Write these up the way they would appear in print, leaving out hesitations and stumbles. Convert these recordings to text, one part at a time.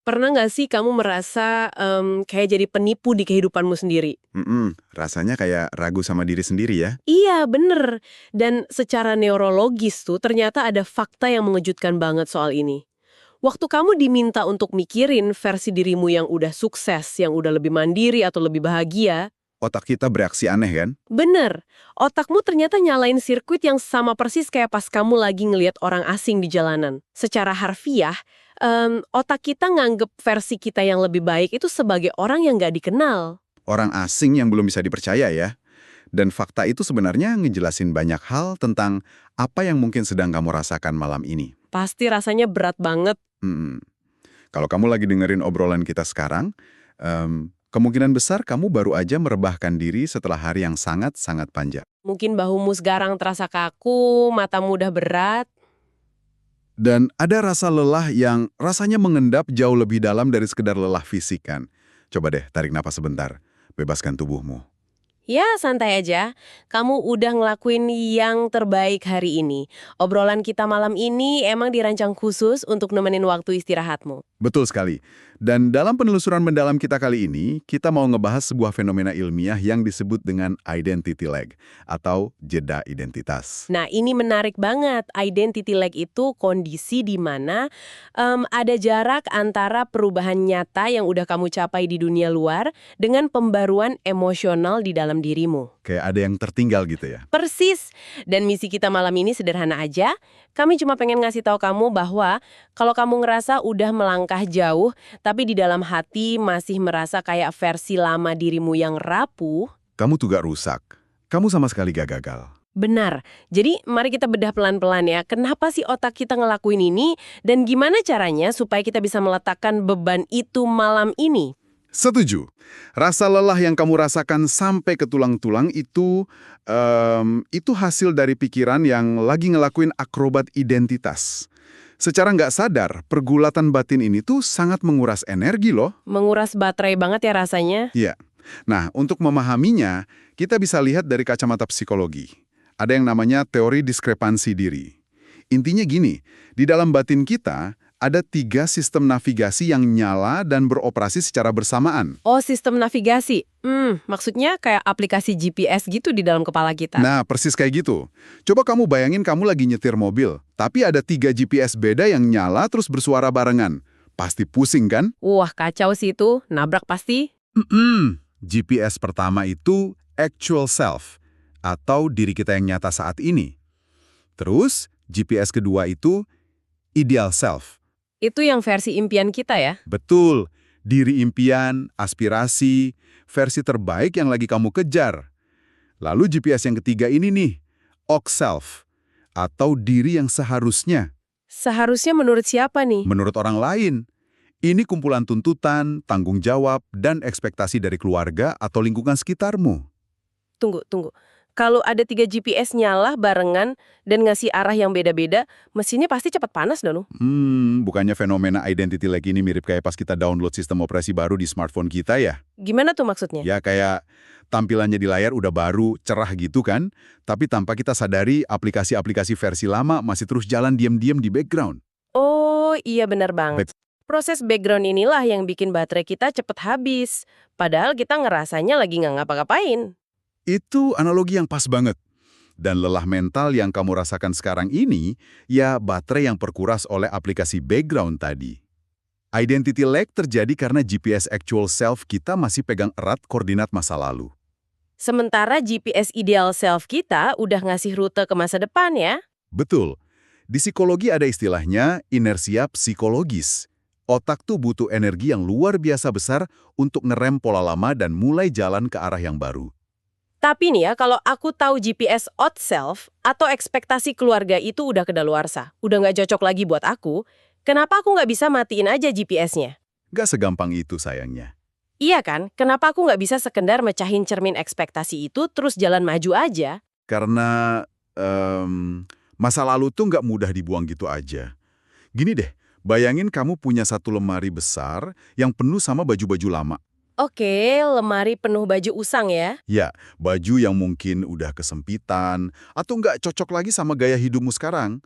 Pernah nggak sih kamu merasa, kayak jadi penipu di kehidupanmu sendiri? Rasanya kayak ragu sama diri sendiri ya. Iya, bener. Dan secara neurologis tuh ternyata ada fakta yang mengejutkan banget soal ini. Waktu kamu diminta untuk mikirin versi dirimu yang udah sukses, yang udah lebih mandiri atau lebih bahagia, Otak kita bereaksi aneh kan? bener, otakmu ternyata nyalain sirkuit yang sama persis kayak pas kamu lagi ngelihat orang asing di jalanan. Secara harfiah, otak kita nganggep versi kita yang lebih baik itu sebagai orang yang nggak dikenal. Orang asing yang belum bisa dipercaya ya. Dan fakta itu sebenarnya ngejelasin banyak hal tentang apa yang mungkin sedang kamu rasakan malam ini. Pasti rasanya berat banget. Hmm, Kalau kamu lagi dengerin obrolan kita sekarang, kemungkinan besar kamu baru aja merebahkan diri setelah hari yang sangat-sangat panjang. Mungkin bahumu sekarang terasa kaku, matamu udah berat. Dan ada rasa lelah yang rasanya mengendap jauh lebih dalam dari sekedar lelah fisik kan. Coba deh tarik napas sebentar, bebaskan tubuhmu. Ya, santai aja. Kamu udah ngelakuin yang terbaik hari ini. Obrolan kita malam ini emang dirancang khusus untuk nemenin waktu istirahatmu. Betul sekali. Dan dalam penelusuran mendalam kita kali ini, kita mau ngebahas sebuah fenomena ilmiah yang disebut dengan identity lag atau jeda identitas. Nah, ini menarik banget. Identity lag itu kondisi di mana ada jarak antara perubahan nyata yang udah kamu capai di dunia luar dengan pembaruan emosional di dalam dirimu. Kayak ada yang tertinggal gitu ya. Persis. Dan misi kita malam ini sederhana aja. Kami cuma pengen ngasih tahu kamu bahwa kalau kamu ngerasa udah melangkah jauh, tapi di dalam hati masih merasa kayak versi lama dirimu yang rapuh, Kamu tuh gak rusak. Kamu sama sekali gak gagal. benar. Jadi mari kita bedah pelan-pelan ya. Kenapa sih otak kita ngelakuin ini dan gimana caranya supaya kita bisa meletakkan beban itu malam ini? Setuju. Rasa lelah yang kamu rasakan sampai ke tulang-tulang itu hasil dari pikiran yang lagi ngelakuin akrobat identitas. Secara nggak sadar, pergulatan batin ini tuh sangat menguras energi loh. Menguras baterai banget ya rasanya. Iya. Nah, untuk memahaminya, kita bisa lihat dari kacamata psikologi. Ada yang namanya teori diskrepansi diri. Intinya gini, di dalam batin kita, ada 3 sistem navigasi yang nyala dan beroperasi secara bersamaan. Oh, sistem navigasi. Maksudnya kayak aplikasi GPS gitu di dalam kepala kita. Nah, persis kayak gitu. Coba kamu bayangin kamu lagi nyetir mobil, tapi ada 3 GPS beda yang nyala terus bersuara barengan. Pasti pusing kan? Wah, kacau sih itu. Nabrak pasti. GPS pertama itu actual self, atau diri kita yang nyata saat ini. Terus, GPS kedua itu ideal self. Itu yang versi impian kita ya. Betul, diri impian, aspirasi, versi terbaik yang lagi kamu kejar. Lalu GPS yang ketiga ini nih, ox self, atau diri yang seharusnya, Seharusnya menurut siapa nih? menurut orang lain. Ini kumpulan tuntutan, tanggung jawab, dan ekspektasi dari keluarga atau lingkungan sekitarmu. Tunggu, tunggu. Kalau ada 3 GPS nyala barengan dan ngasih arah yang beda-beda, mesinnya pasti cepat panas dong. Bukannya fenomena identity lag ini mirip kayak pas kita download sistem operasi baru di smartphone kita ya? Gimana tuh maksudnya? Ya kayak tampilannya di layar udah baru, cerah gitu kan, tapi tanpa kita sadari aplikasi-aplikasi versi lama masih terus jalan diam-diam di background. Oh, iya benar banget. Bet- Proses background inilah yang bikin baterai kita cepet habis. Padahal kita ngerasanya lagi nggak ngapa-ngapain. Itu analogi yang pas banget. Dan lelah mental yang kamu rasakan sekarang ini, ya baterai yang perkuras oleh aplikasi background tadi. Identity lag terjadi karena GPS actual self kita masih pegang erat koordinat masa lalu. Sementara GPS ideal self kita udah ngasih rute ke masa depan ya. Betul. Di psikologi ada istilahnya inersia psikologis. Otak tuh butuh energi yang luar biasa besar untuk ngerem pola lama dan mulai jalan ke arah yang baru. Tapi nih ya, kalau aku tahu GPS odd self atau ekspektasi keluarga itu udah kedaluarsa, udah nggak cocok lagi buat aku, kenapa aku nggak bisa matiin aja GPS-nya? Gak segampang itu sayangnya. Iya kan? Kenapa aku nggak bisa sekedar mecahin cermin ekspektasi itu terus jalan maju aja? Karena masa lalu tuh nggak mudah dibuang gitu aja. Gini deh, bayangin kamu punya satu lemari besar yang penuh sama baju-baju lama. Oke, lemari penuh baju usang ya. Ya, baju yang mungkin udah kesempitan atau nggak cocok lagi sama gaya hidupmu sekarang.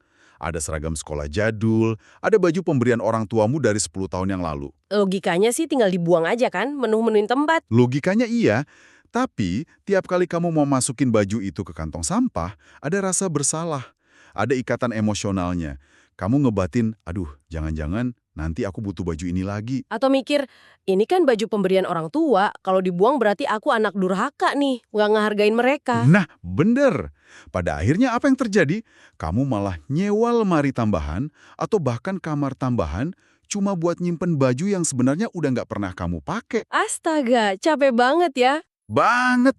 Ada seragam sekolah jadul, ada baju pemberian orang tuamu dari 10 tahun yang lalu. Logikanya sih tinggal dibuang aja kan, menu-menuin tempat. Logikanya iya, tapi tiap kali kamu mau masukin baju itu ke kantong sampah, ada rasa bersalah. Ada ikatan emosionalnya. Kamu ngebatin, aduh, jangan-jangan nanti aku butuh baju ini lagi. Atau mikir, ini kan baju pemberian orang tua, kalau dibuang berarti aku anak durhaka nih, nggak ngehargain mereka. Nah, bener. Pada akhirnya apa yang terjadi? Kamu malah nyewa lemari tambahan atau bahkan kamar tambahan cuma buat nyimpen baju yang sebenarnya udah nggak pernah kamu pakai. Astaga, capek banget ya. Banget.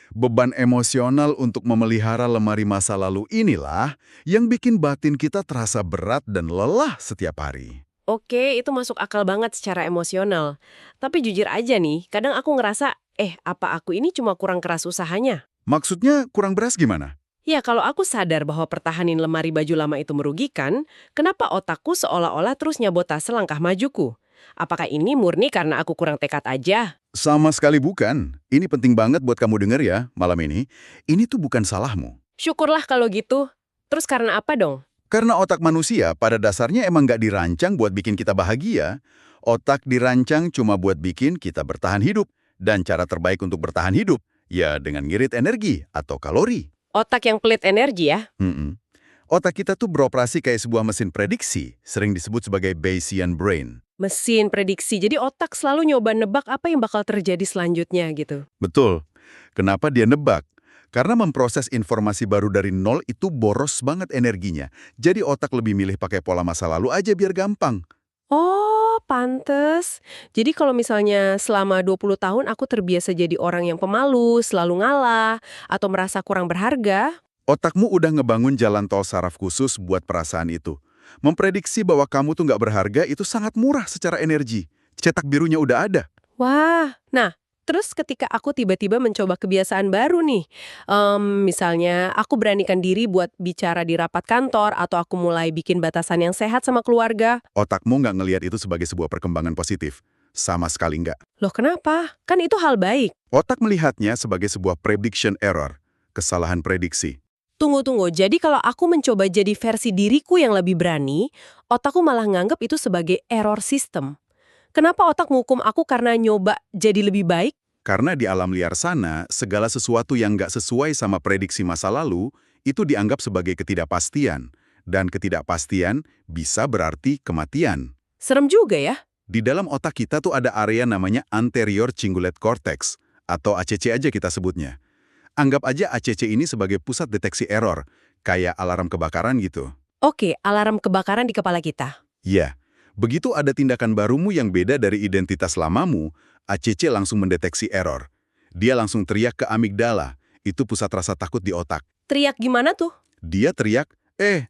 Beban emosional untuk memelihara lemari masa lalu inilah yang bikin batin kita terasa berat dan lelah setiap hari. Oke, itu masuk akal banget secara emosional. Tapi jujur aja nih, kadang aku ngerasa, apa aku ini cuma kurang keras usahanya? Maksudnya kurang beras gimana? Ya, kalau aku sadar bahwa pertahanin lemari baju lama itu merugikan, kenapa otakku seolah-olah terus nyabotase langkah majuku? Apakah ini murni karena aku kurang tekad aja? Sama sekali bukan. Ini penting banget buat kamu denger ya malam ini. Ini tuh bukan salahmu. Syukurlah kalau gitu. Terus karena apa dong? Karena otak manusia pada dasarnya emang nggak dirancang buat bikin kita bahagia. Otak dirancang cuma buat bikin kita bertahan hidup. Dan cara terbaik untuk bertahan hidup, ya dengan ngirit energi atau kalori. Otak yang pelit energi ya? Mm-mm. Otak kita tuh beroperasi kayak sebuah mesin prediksi, sering disebut sebagai Bayesian brain. Mesin prediksi, jadi otak selalu nyoba nebak apa yang bakal terjadi selanjutnya gitu. Betul. Kenapa dia nebak? Karena memproses informasi baru dari nol itu boros banget energinya. Jadi otak lebih milih pakai pola masa lalu aja biar gampang. Oh, pantes. Jadi kalau misalnya selama 20 tahun aku terbiasa jadi orang yang pemalu, selalu ngalah, atau merasa kurang berharga, Otakmu udah ngebangun jalan tol saraf khusus buat perasaan itu. Memprediksi bahwa kamu tuh nggak berharga itu sangat murah secara energi. Cetak birunya udah ada. wah. Nah, terus ketika aku tiba-tiba mencoba kebiasaan baru nih, misalnya aku beranikan diri buat bicara di rapat kantor, atau aku mulai bikin batasan yang sehat sama keluarga. Otakmu nggak ngelihat itu sebagai sebuah perkembangan positif. Sama sekali nggak. Loh kenapa? Kan itu hal baik. Otak melihatnya sebagai sebuah prediction error, kesalahan prediksi. Tunggu, jadi kalau aku mencoba jadi versi diriku yang lebih berani, otakku malah nganggap itu sebagai error system. Kenapa otak menghukum aku karena nyoba jadi lebih baik? Karena di alam liar sana, segala sesuatu yang nggak sesuai sama prediksi masa lalu, itu dianggap sebagai ketidakpastian. Dan ketidakpastian bisa berarti kematian. Serem juga ya. Di dalam otak kita tuh ada area namanya anterior cingulate cortex, atau ACC aja kita sebutnya. Anggap aja ACC ini sebagai pusat deteksi error, kayak alarm kebakaran gitu. Oke, alarm kebakaran di kepala kita. Ya, begitu ada tindakan barumu yang beda dari identitas lamamu, ACC langsung mendeteksi error. Dia langsung teriak ke amigdala, itu pusat rasa takut di otak. Teriak gimana tuh? Dia teriak,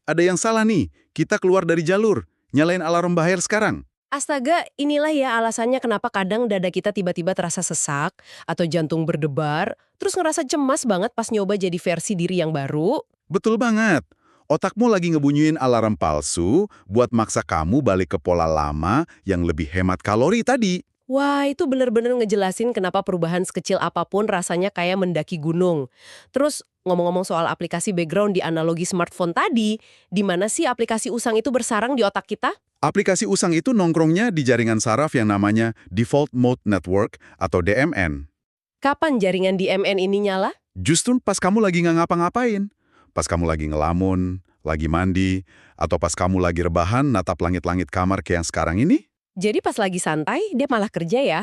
ada yang salah nih, kita keluar dari jalur, nyalain alarm bahaya sekarang. Astaga, inilah ya alasannya kenapa kadang dada kita tiba-tiba terasa sesak, atau jantung berdebar, terus ngerasa cemas banget pas nyoba jadi versi diri yang baru. Betul banget. Otakmu lagi ngebunyiin alarm palsu buat maksa kamu balik ke pola lama yang lebih hemat kalori tadi. Wah, itu bener-bener ngejelasin kenapa perubahan sekecil apapun rasanya kayak mendaki gunung. Terus, ngomong-ngomong soal aplikasi background di analogi smartphone tadi, di mana sih aplikasi usang itu bersarang di otak kita? Aplikasi usang itu nongkrongnya di jaringan saraf yang namanya Default Mode Network atau DMN. Kapan jaringan DMN ini nyala? Justru pas kamu lagi nggak ngapa-ngapain. Pas kamu lagi ngelamun, lagi mandi, atau pas kamu lagi rebahan natap langit-langit kamar kayak yang sekarang ini. Jadi pas lagi santai, dia malah kerja ya?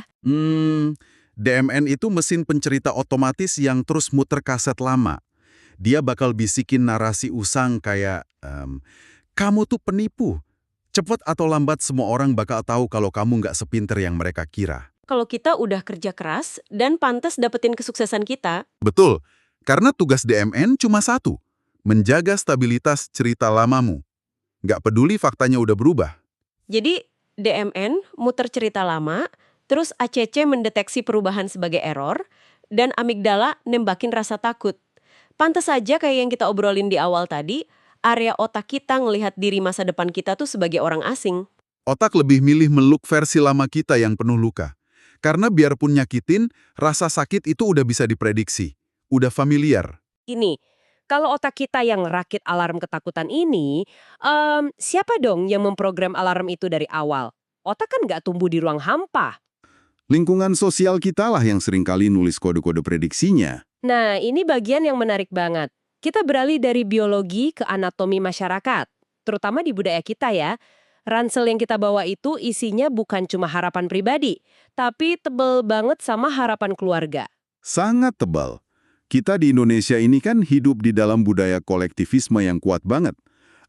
DMN itu mesin pencerita otomatis yang terus muter kaset lama. Dia bakal bisikin narasi usang kayak, kamu tuh penipu. Cepat atau lambat semua orang bakal tahu kalau kamu nggak sepinter yang mereka kira. Kalau kita udah kerja keras dan pantas dapetin kesuksesan kita. Betul, karena tugas DMN cuma satu, menjaga stabilitas cerita lamamu. Nggak peduli faktanya udah berubah. Jadi DMN muter cerita lama, terus ACC mendeteksi perubahan sebagai error, dan amigdala nembakin rasa takut. Pantas saja kayak yang kita obrolin di awal tadi, area otak kita ngelihat diri masa depan kita tuh sebagai orang asing. Otak lebih milih meluk versi lama kita yang penuh luka. Karena biarpun nyakitin, rasa sakit itu udah bisa diprediksi. Udah familiar. Ini, Kalau otak kita yang rakit alarm ketakutan ini, siapa dong yang memprogram alarm itu dari awal? Otak kan nggak tumbuh di ruang hampa. Lingkungan sosial kita lah yang seringkali nulis kode-kode prediksinya. Nah, ini bagian yang menarik banget. Kita beralih dari biologi ke anatomi masyarakat, terutama di budaya kita ya. Ransel yang kita bawa itu isinya bukan cuma harapan pribadi, tapi tebel banget sama harapan keluarga. Sangat tebal. Kita di Indonesia ini kan hidup di dalam budaya kolektivisme yang kuat banget.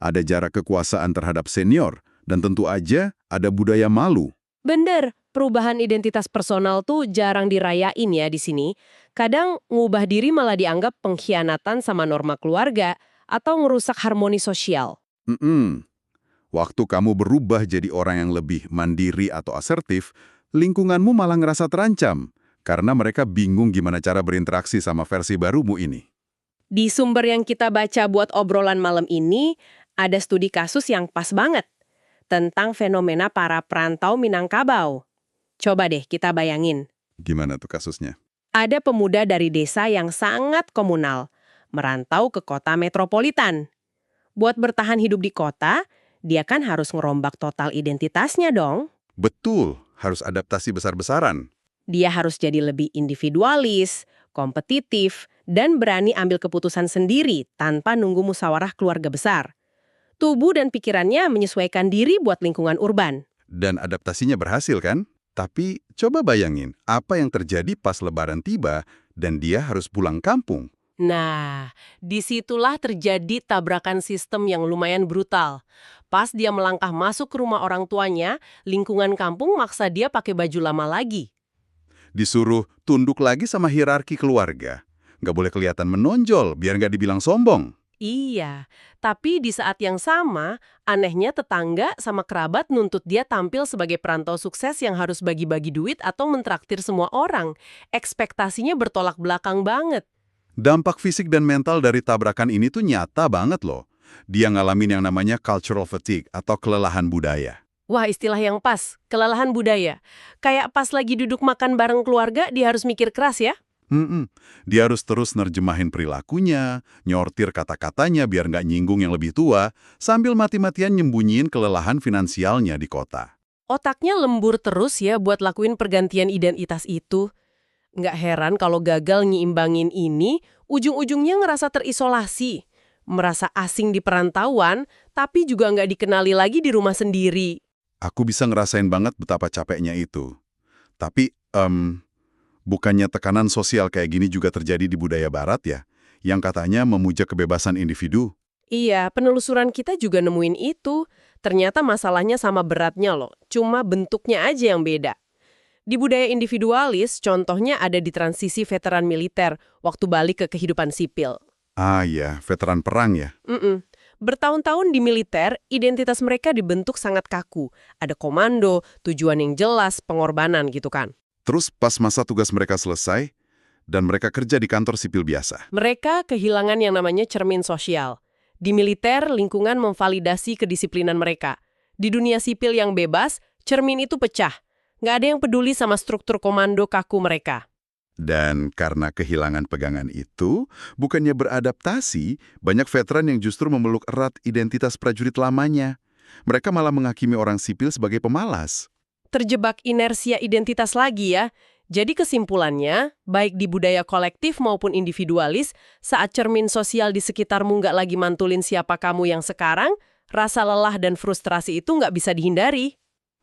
Ada jarak kekuasaan terhadap senior, dan tentu aja ada budaya malu. Bener, perubahan identitas personal tuh jarang dirayain ya di sini. Kadang ngubah diri malah dianggap pengkhianatan sama norma keluarga atau ngerusak harmoni sosial. Waktu kamu berubah jadi orang yang lebih mandiri atau asertif, lingkunganmu malah ngerasa terancam karena mereka bingung gimana cara berinteraksi sama versi barumu ini. Di sumber yang kita baca buat obrolan malam ini, ada studi kasus yang pas banget tentang fenomena para perantau Minangkabau. Coba deh kita bayangin. Gimana tuh kasusnya? Ada pemuda dari desa yang sangat komunal, merantau ke kota metropolitan. Buat bertahan hidup di kota, dia kan harus ngerombak total identitasnya dong. Betul, harus adaptasi besar-besaran. Dia harus jadi lebih individualis, kompetitif, dan berani ambil keputusan sendiri tanpa nunggu musyawarah keluarga besar. Tubuh dan pikirannya menyesuaikan diri buat lingkungan urban. Dan adaptasinya berhasil kan? Tapi coba bayangin apa yang terjadi pas lebaran tiba dan dia harus pulang kampung. Nah, disitulah terjadi tabrakan sistem yang lumayan brutal. Pas dia melangkah masuk ke rumah orang tuanya, lingkungan kampung maksa dia pakai baju lama lagi. Disuruh tunduk lagi sama hierarki keluarga. Nggak boleh kelihatan menonjol biar nggak dibilang sombong. Iya, tapi di saat yang sama, anehnya tetangga sama kerabat nuntut dia tampil sebagai perantau sukses yang harus bagi-bagi duit atau mentraktir semua orang. Ekspektasinya bertolak belakang banget. Dampak fisik dan mental dari tabrakan ini tuh nyata banget loh. Dia ngalamin yang namanya cultural fatigue atau kelelahan budaya. Wah, istilah yang pas, kelelahan budaya. Kayak pas lagi duduk makan bareng keluarga, dia harus mikir keras ya. Dia harus terus nerjemahin perilakunya, nyortir kata-katanya biar nggak nyinggung yang lebih tua, sambil mati-matian nyembunyiin kelelahan finansialnya di kota. Otaknya lembur terus ya buat lakuin pergantian identitas itu. Nggak heran kalau gagal nyiimbangin ini, ujung-ujungnya ngerasa terisolasi. Merasa asing di perantauan, tapi juga nggak dikenali lagi di rumah sendiri. Aku bisa ngerasain banget betapa capeknya itu. Tapi, bukannya tekanan sosial kayak gini juga terjadi di budaya barat ya? Yang katanya memuja kebebasan individu. Iya, penelusuran kita juga nemuin itu. Ternyata masalahnya sama beratnya loh, cuma bentuknya aja yang beda. Di budaya individualis, contohnya ada di transisi veteran militer waktu balik ke kehidupan sipil. Ah ya, veteran perang ya. Bertahun-tahun di militer, identitas mereka dibentuk sangat kaku. Ada komando, tujuan yang jelas, pengorbanan gitu kan. Terus pas masa tugas mereka selesai, dan mereka kerja di kantor sipil biasa. Mereka kehilangan yang namanya cermin sosial. Di militer, lingkungan memvalidasi kedisiplinan mereka. Di dunia sipil yang bebas, cermin itu pecah. Nggak ada yang peduli sama struktur komando kaku mereka. Dan karena kehilangan pegangan itu, bukannya beradaptasi, banyak veteran yang justru memeluk erat identitas prajurit lamanya. Mereka malah menghakimi orang sipil sebagai pemalas. Terjebak inersia identitas lagi ya. Jadi kesimpulannya, baik di budaya kolektif maupun individualis, saat cermin sosial di sekitarmu nggak lagi mantulin siapa kamu yang sekarang, rasa lelah dan frustrasi itu nggak bisa dihindari.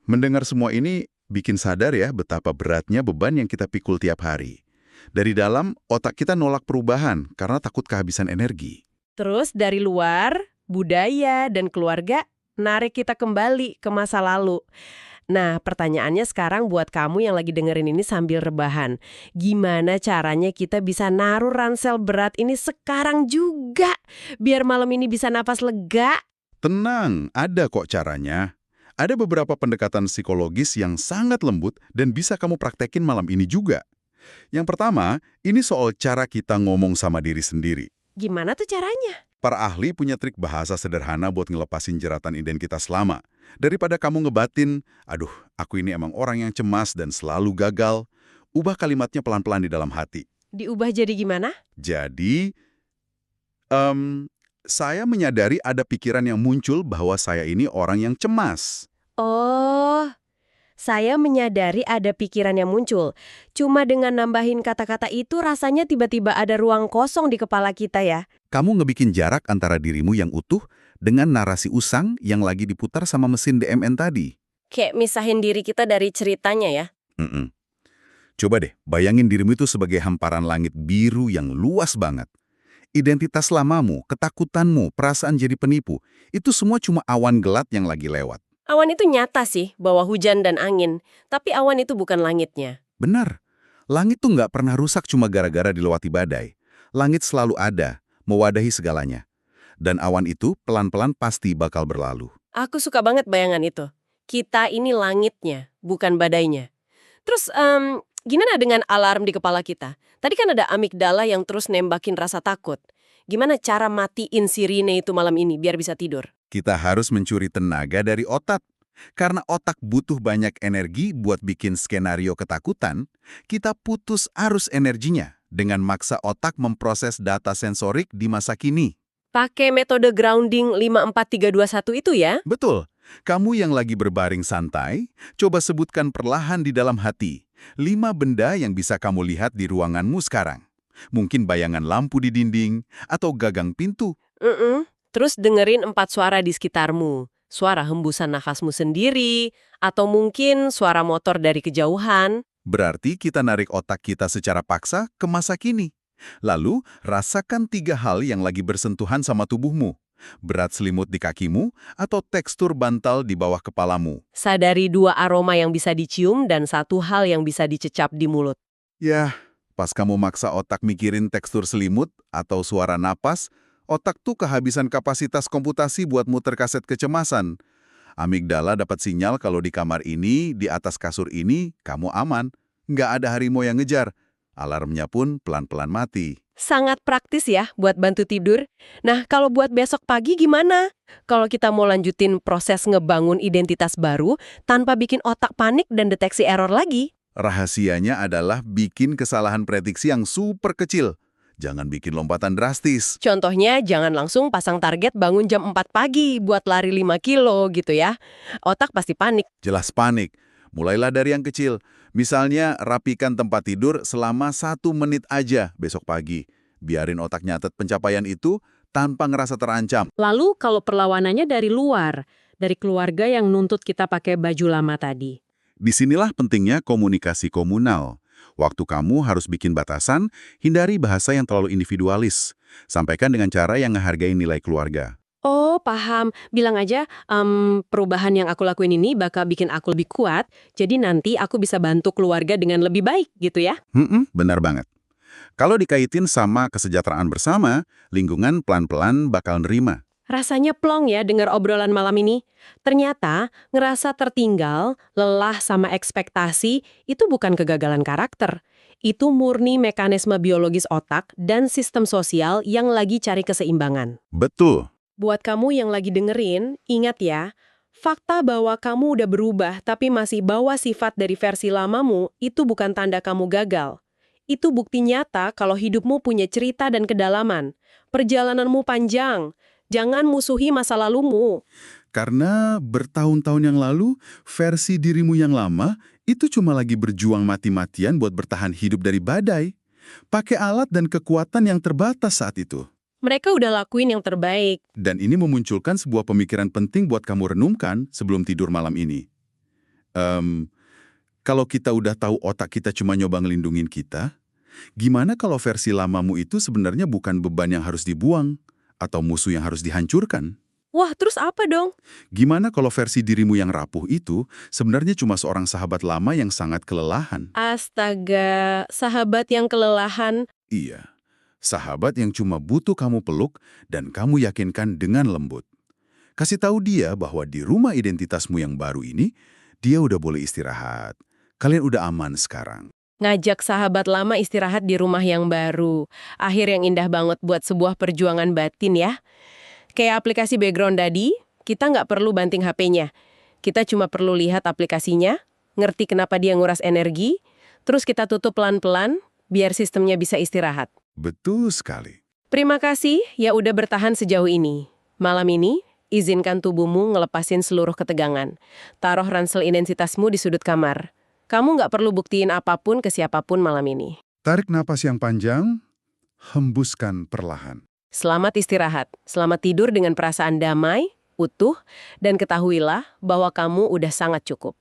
Mendengar semua ini bikin sadar ya betapa beratnya beban yang kita pikul tiap hari. Dari dalam, otak kita nolak perubahan karena takut kehabisan energi. Terus dari luar, budaya dan keluarga narik kita kembali ke masa lalu. Nah, pertanyaannya sekarang buat kamu yang lagi dengerin ini sambil rebahan. Gimana caranya kita bisa naruh ransel berat ini sekarang juga? Biar malam ini bisa napas lega? Tenang, ada kok caranya. Ada beberapa pendekatan psikologis yang sangat lembut dan bisa kamu praktekin malam ini juga. Yang pertama, ini soal cara kita ngomong sama diri sendiri. Gimana tuh caranya? Para ahli punya trik bahasa sederhana buat ngelepasin jeratan identitas lama. Daripada kamu ngebatin, aduh, aku ini emang orang yang cemas dan selalu gagal, ubah kalimatnya pelan-pelan di dalam hati. Diubah jadi gimana? Jadi, Saya menyadari ada pikiran yang muncul bahwa saya ini orang yang cemas. Oh, saya menyadari ada pikiran yang muncul. Cuma dengan nambahin kata-kata itu rasanya tiba-tiba ada ruang kosong di kepala kita ya. Kamu ngebikin jarak antara dirimu yang utuh dengan narasi usang yang lagi diputar sama mesin DMN tadi. Kayak misahin diri kita dari ceritanya ya. Mm-mm. Coba deh, bayangin dirimu itu sebagai hamparan langit biru yang luas banget. Identitas lamamu, ketakutanmu, perasaan jadi penipu, itu semua cuma awan gelap yang lagi lewat. Awan itu nyata sih, bawa hujan dan angin. Tapi awan itu bukan langitnya. Benar, langit tuh nggak pernah rusak cuma gara-gara dilewati badai. Langit selalu ada, mewadahi segalanya. Dan awan itu pelan-pelan pasti bakal berlalu. Aku suka banget bayangan itu. Kita ini langitnya, bukan badainya. Terus, gimana dengan alarm di kepala kita? Tadi kan ada amigdala yang terus nembakin rasa takut. Gimana cara matiin sirine itu malam ini biar bisa tidur? Kita harus mencuri tenaga dari otak. Karena otak butuh banyak energi buat bikin skenario ketakutan, kita putus arus energinya dengan maksa otak memproses data sensorik di masa kini. Pakai metode grounding 54321 itu ya? Betul. Kamu yang lagi berbaring santai, coba sebutkan perlahan di dalam hati 5 benda yang bisa kamu lihat di ruanganmu sekarang. Mungkin bayangan lampu di dinding atau gagang pintu. Terus dengerin 4 suara di sekitarmu. Suara hembusan nafasmu sendiri, atau mungkin suara motor dari kejauhan. Berarti kita narik otak kita secara paksa ke masa kini. Lalu, rasakan 3 hal yang lagi bersentuhan sama tubuhmu. Berat selimut di kakimu atau tekstur bantal di bawah kepalamu. Sadari 2 aroma yang bisa dicium dan 1 hal yang bisa dicecap di mulut. Yah, pas kamu maksa otak mikirin tekstur selimut atau suara napas, otak tuh kehabisan kapasitas komputasi buat muter kaset kecemasan. Amigdala dapat sinyal kalau di kamar ini, di atas kasur ini, kamu aman. Nggak ada harimau yang ngejar. Alarmnya pun pelan-pelan mati. Sangat praktis ya buat bantu tidur. Nah, kalau buat besok pagi gimana? Kalau kita mau lanjutin proses ngebangun identitas baru tanpa bikin otak panik dan deteksi error lagi. Rahasianya adalah bikin kesalahan prediksi yang super kecil. Jangan bikin lompatan drastis. Contohnya, jangan langsung pasang target bangun jam 4 pagi buat lari 5 kilo gitu ya. Otak pasti panik. Jelas panik. Mulailah dari yang kecil. Misalnya, rapikan tempat tidur selama 1 menit aja besok pagi. Biarin otak nyatet pencapaian itu tanpa ngerasa terancam. Lalu kalau perlawanannya dari luar, dari keluarga yang nuntut kita pakai baju lama tadi. Disinilah pentingnya komunikasi komunal. Waktu kamu harus bikin batasan, hindari bahasa yang terlalu individualis. Sampaikan dengan cara yang menghargai nilai keluarga. Oh, paham. Bilang aja, perubahan yang aku lakuin ini bakal bikin aku lebih kuat, jadi nanti aku bisa bantu keluarga dengan lebih baik, gitu ya? Benar banget. Kalau dikaitin sama kesejahteraan bersama, lingkungan pelan-pelan bakal nerima. Rasanya plong ya dengar obrolan malam ini. Ternyata ngerasa tertinggal, lelah sama ekspektasi itu bukan kegagalan karakter. Itu murni mekanisme biologis otak dan sistem sosial yang lagi cari keseimbangan. Betul. Buat kamu yang lagi dengerin, ingat ya, fakta bahwa kamu udah berubah tapi masih bawa sifat dari versi lamamu itu bukan tanda kamu gagal. Itu bukti nyata kalau hidupmu punya cerita dan kedalaman. Perjalananmu panjang. Jangan musuhi masa lalumu. Karena bertahun-tahun yang lalu, versi dirimu yang lama itu cuma lagi berjuang mati-matian buat bertahan hidup dari badai. Pakai alat dan kekuatan yang terbatas saat itu. Mereka udah lakuin yang terbaik. Dan ini memunculkan sebuah pemikiran penting buat kamu renungkan sebelum tidur malam ini. Kalau kita udah tahu otak kita cuma nyoba ngelindungin kita, gimana kalau versi lamamu itu sebenarnya bukan beban yang harus dibuang atau musuh yang harus dihancurkan? Wah, terus apa dong? Gimana kalau versi dirimu yang rapuh itu sebenarnya cuma seorang sahabat lama yang sangat kelelahan? Astaga, sahabat yang kelelahan. Iya, sahabat yang cuma butuh kamu peluk dan kamu yakinkan dengan lembut. Kasih tahu dia bahwa di rumah identitasmu yang baru ini, dia udah boleh istirahat. Kalian udah aman sekarang. Ngajak sahabat lama istirahat di rumah yang baru. Akhir yang indah banget buat sebuah perjuangan batin ya. Kayak aplikasi background tadi, kita nggak perlu banting HP-nya. Kita cuma perlu lihat aplikasinya, ngerti kenapa dia nguras energi, terus kita tutup pelan-pelan biar sistemnya bisa istirahat. Betul sekali. Terima kasih ya udah bertahan sejauh ini. Malam ini, izinkan tubuhmu ngelepasin seluruh ketegangan. Taruh ransel intensitasmu di sudut kamar. Kamu nggak perlu buktiin apapun ke siapapun malam ini. Tarik napas yang panjang, hembuskan perlahan. Selamat istirahat, selamat tidur dengan perasaan damai, utuh, dan ketahuilah bahwa kamu udah sangat cukup.